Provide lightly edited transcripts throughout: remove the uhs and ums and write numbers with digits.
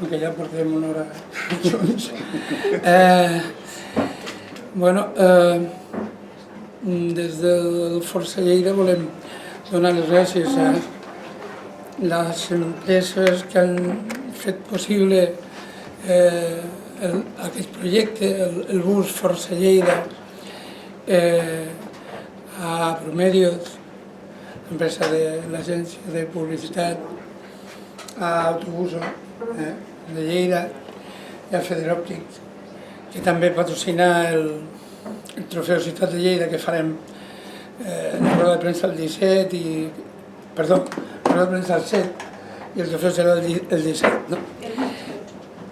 que ja portem una hora junts. Des del Força Lleida volem donar les gràcies a les empreses que han fet possible aquest projecte, el bus Força Lleida, a Promedios, l'empresa de l'agència de publicitat, a Autobusos de Lleida i a Federòptics, que també patrocina el trofeu Ciutat de Lleida que farem la roda de premsa el 17 i... Perdó, la roda de premsa el 7 i el trofeu serà el 17, no?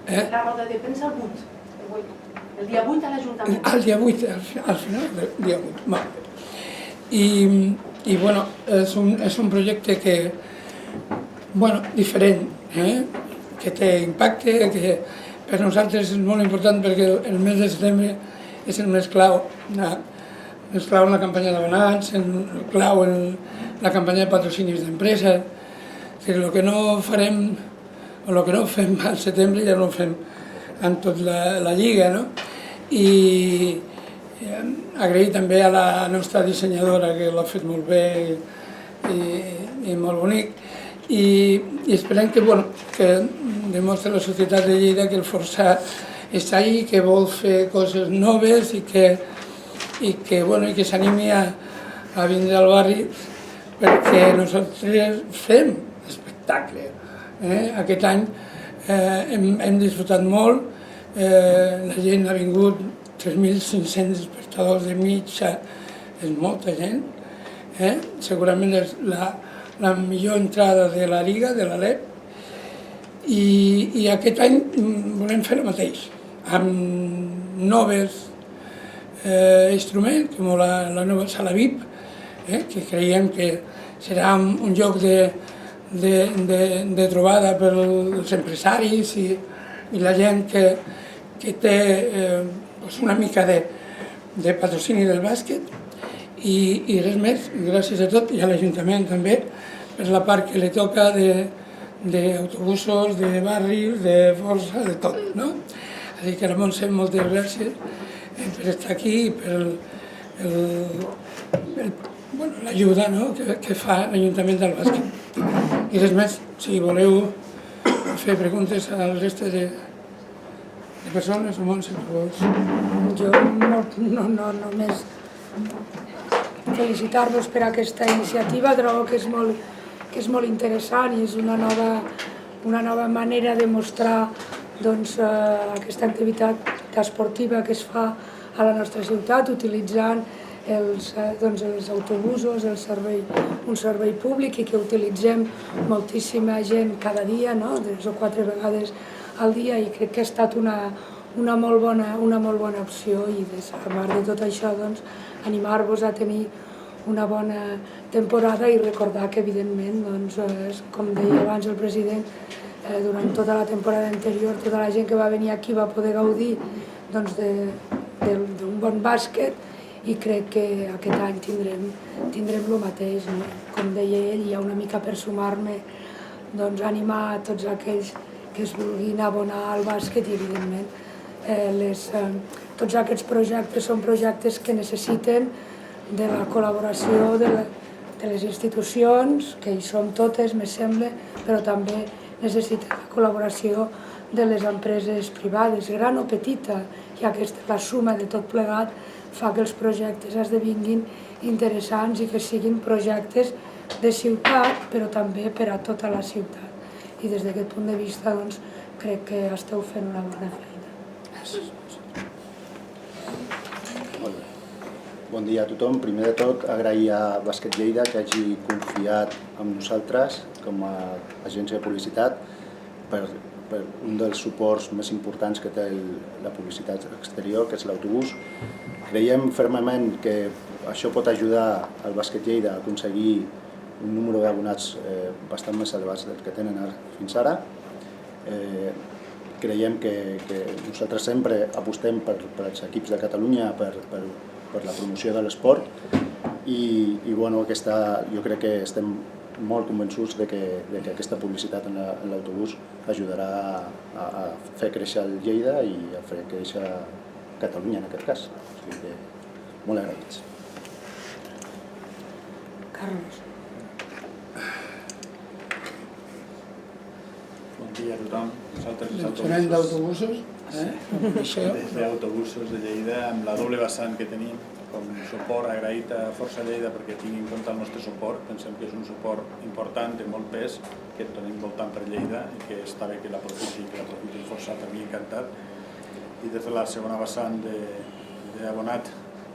La roda de premsa el 8, el dia 8 a l'Ajuntament. El dia 8, al final del dia 8. I bueno, és un projecte que, bueno, diferent, que té impacte, que per nosaltres és molt important perquè el mes de setembre és el mes clau en la campanya d'abonats, clau en la campanya de patrocinis d'empreses. El que no farem, o el que no fem al setembre ja no ho fem en tota la lliga, no? I agrair també a la nostra dissenyadora, que l'ha fet molt bé i molt bonic, i esperem que demostri a la societat de Lleida que el Forçà està allí, que vol fer coses noves i que s'animi a vindre al barri, perquè nosaltres fem espectacle. Aquest any hem disfrutat molt, la gent ha vingut, 3.500 espectadors de mitja, és molta gent. Segurament és la millor entrada de la Lliga, de l'Alep, i aquest any volem fer el mateix, amb noves instruments, com la nova sala VIP, que creiem que serà un lloc de trobada per als empresaris i la gent que té una mica de patrocini del bàsquet, i res més, gràcies a tot, i a l'Ajuntament també, per la part que li toca d'autobusos, de barris, de força, de tot, no? Així que, Montse, moltes gràcies per estar aquí i per l'ajuda que fa l'Ajuntament del bàsquet. I res més, si voleu fer preguntes a la resta de persones, o Montse, tu vols? Jo només felicitar-vos per aquesta iniciativa, trobo que és molt interessant i és una nova manera de mostrar aquesta activitat esportiva que es fa a la nostra ciutat utilitzant els autobusos, un servei públic i que utilitzem moltíssima gent cada dia, 3 o 4 vegades al dia, i crec que ha estat una molt bona opció, i a part de tot això animar-vos a tenir una bona temporada i recordar que evidentment, com deia abans el president, durant tota la temporada anterior tota la gent que va venir aquí va poder gaudir d'un bon bàsquet, i crec que aquest any tindrem el mateix. Com deia ell, hi ha una mica per sumar-me, animar a tots aquells que es vulguin abonar al bàsquet, i evidentment tots aquests projectes són projectes que necessiten de la col·laboració de les institucions, que hi som totes, me sembla, però també necessiten la col·laboració de les empreses privades, gran o petita, ja que la suma de tot plegat fa que els projectes esdevinguin interessants i que siguin projectes de ciutat, però també per a tota la ciutat. I des d'aquest punt de vista crec que esteu fent una bona feina. Gràcies. Bon dia a tothom. Primer de tot, agrair a Bàsquet Lleida que hagi confiat en nosaltres com a agència de publicitat per un dels suports més importants que té la publicitat exterior, que és l'autobús. Creiem fermament que això pot ajudar al Bàsquet Lleida a aconseguir un número d'abonats bastant més elevats del que tenen fins ara. Creiem que nosaltres sempre apostem per els equips de Catalunya, per la promoció de l'esport, i jo crec que estem molt convençuts de que aquesta publicitat en l'autobús ajudarà a fer créixer el Lleida i a fer créixer Catalunya en aquest cas. O sigui que molt agraïts. Carlos. Bon dia a tothom. Nosaltres els Funcionament d'autobusos, des d'autobusos de Lleida, amb la doble vessant que tenim, com suport agraït a Força Lleida perquè tingui en compte el nostre suport. Pensem que és un suport important, de molt pes, que et donem voltant per Lleida i que està bé que l'aprofiti Força, per mi encantat. I des de la segona vessant d'abonat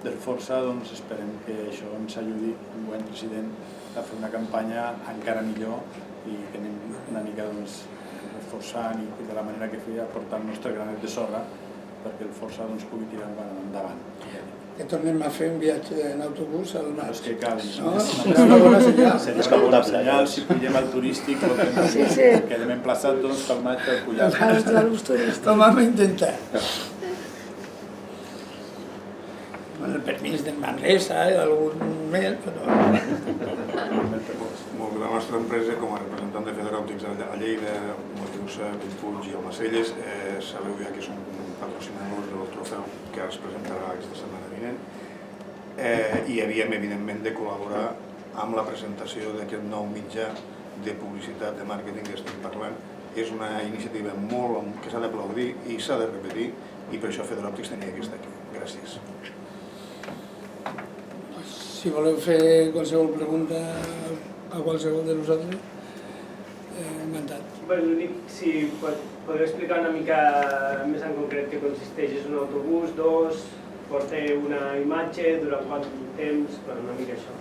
del Força, doncs esperem que això ens ajudi, un bon president, a fer una campanya encara millor i que anem una mica reforçant i de la manera que feia aportar el nostre granet de sorra perquè el Força pugui tirar endavant. que tornem a fer un viatge en autobús al No mar. és que cal, Serà una bona senyal. seria una bona senyal si pugem al turístic, quedem emplaçats pel maig per pujar. Els globus turístics. Com vam intentar. Amb el permís de Manresa i d'algun més, però... La nostra empresa, com a representant de Federòptics a Lleida, Mollerussa, Bellpuig i Almacelles, sabeu ja que som patrocinadors del trofeu que es presentarà aquesta setmana vinent i havíem, evidentment, de col·laborar amb la presentació d'aquest nou mitjà de publicitat, de màrqueting que estem parlant. És una iniciativa que s'ha d'aplaudir i s'ha de repetir i per això Federòptics tenia que estar aquí. Gràcies. Si voleu fer qualsevol pregunta a qualsevol de nosaltres, encantat. L'únic, si podeu explicar una mica més en concret què consisteix. És un autobús, dos, porteu una imatge, durant quant temps, una mica això.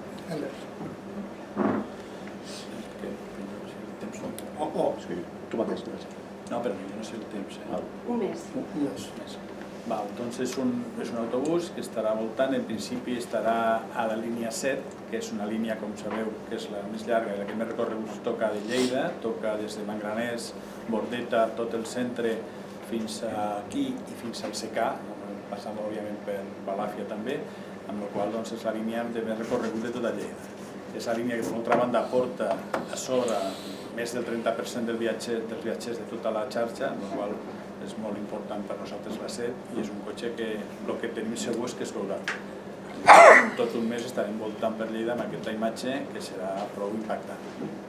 Tu mateix. No, però jo no sé el temps. Un mes. Doncs és un autobús que estarà voltant, en principi estarà a la línia 7, que és una línia, com sabeu, que és la més llarga i la que més recorreguts toca de Lleida, toca des de Mangraners, Bordeta, tot el centre, fins aquí i fins al Secà, passant òbviament per Balàfia també, amb la qual és la línia de més recorregut de tota Lleida. És la línia que, per l'altra banda, porta a sobre més del 30% dels viatgers de tota la xarxa, amb la qual és molt important per nosaltres la SET i és un cotxe que el que tenim segur és que es veurà. Tot un mes estarem voltant per Lleida amb aquesta imatge que serà prou impactant.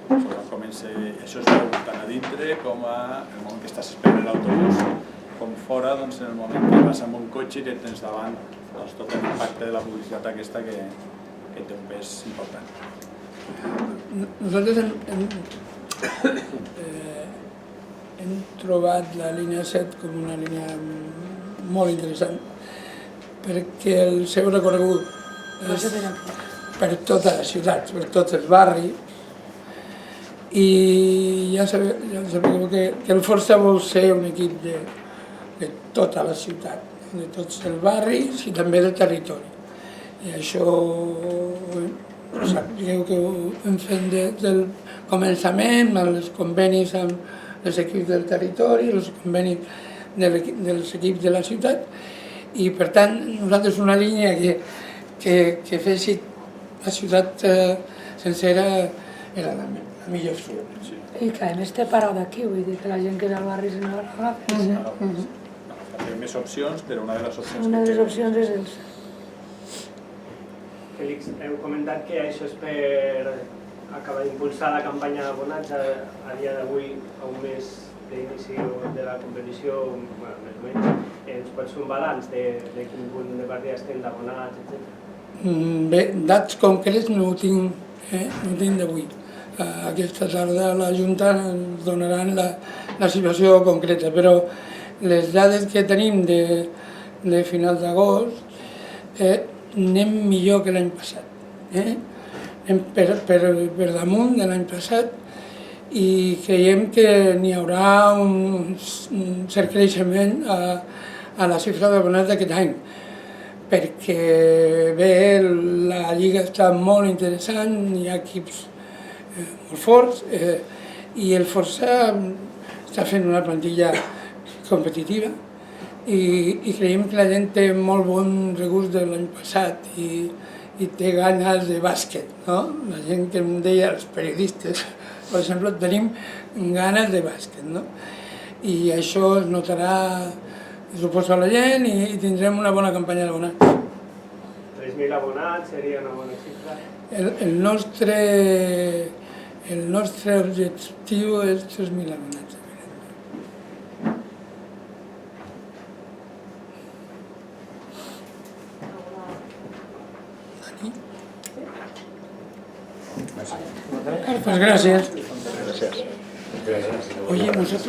Això es veu tant a dintre com en el moment que estàs esperant l'autobús, com fora en el moment que vas amb un cotxe i tens davant tot l'impacte de la publicitat aquesta que té un pes important. Nosaltres hem trobat la línia 7 com una línia molt interessant perquè el seu recorregut és per tota la ciutat, per tots els barris i ja sabeu que el Força vol ser un equip de tota la ciutat, de tots els barris i també del territori. I això sabeu que ho hem fet des del començament, amb els convenis amb els equips del territori, els convenis dels equips de la ciutat i per tant nosaltres una línia que fessi la ciutat sencera era la millor opció. I que a més té parada aquí, vull dir que la gent que és al barri se n'agafa. Hi ha més opcions, però una de les opcions Una de les opcions és els... Fèlix, heu comentat que això és per acabar d'impulsar la campanya d'abonats a dia d'avui, a un mes d'inici de la competició, més o menys. Ens pots fer un balanç de quin punt de partida estem d'abonats, etc. Bé, dats concrets no ho tinc d'avui. Aquesta tarda la Junta ens donaran la situació concreta, però les dades que tenim de final d'agost anem millor que l'any passat. Anem per damunt de l'any passat i creiem que n'hi haurà un cert creixement a la xifra d'abonats d'aquest any perquè bé, la Lliga està molt interessant, hi ha equips molt forts i el Força està fent una plantilla competitiva i creiem que la gent té molt bon regust de l'any passat i y té ganas de bàsquet, no? La gent que em deia, els periodistes, per exemple, tenim ganes de bàsquet, no? I això es notarà, suposo, a la gent i tindrem una bona campanya d'abonats. 3.000 abonats seria una bona xifra. El nostre objectiu és 3.000 abonats. Pues gracias. Gràcies. Oye, nosotros...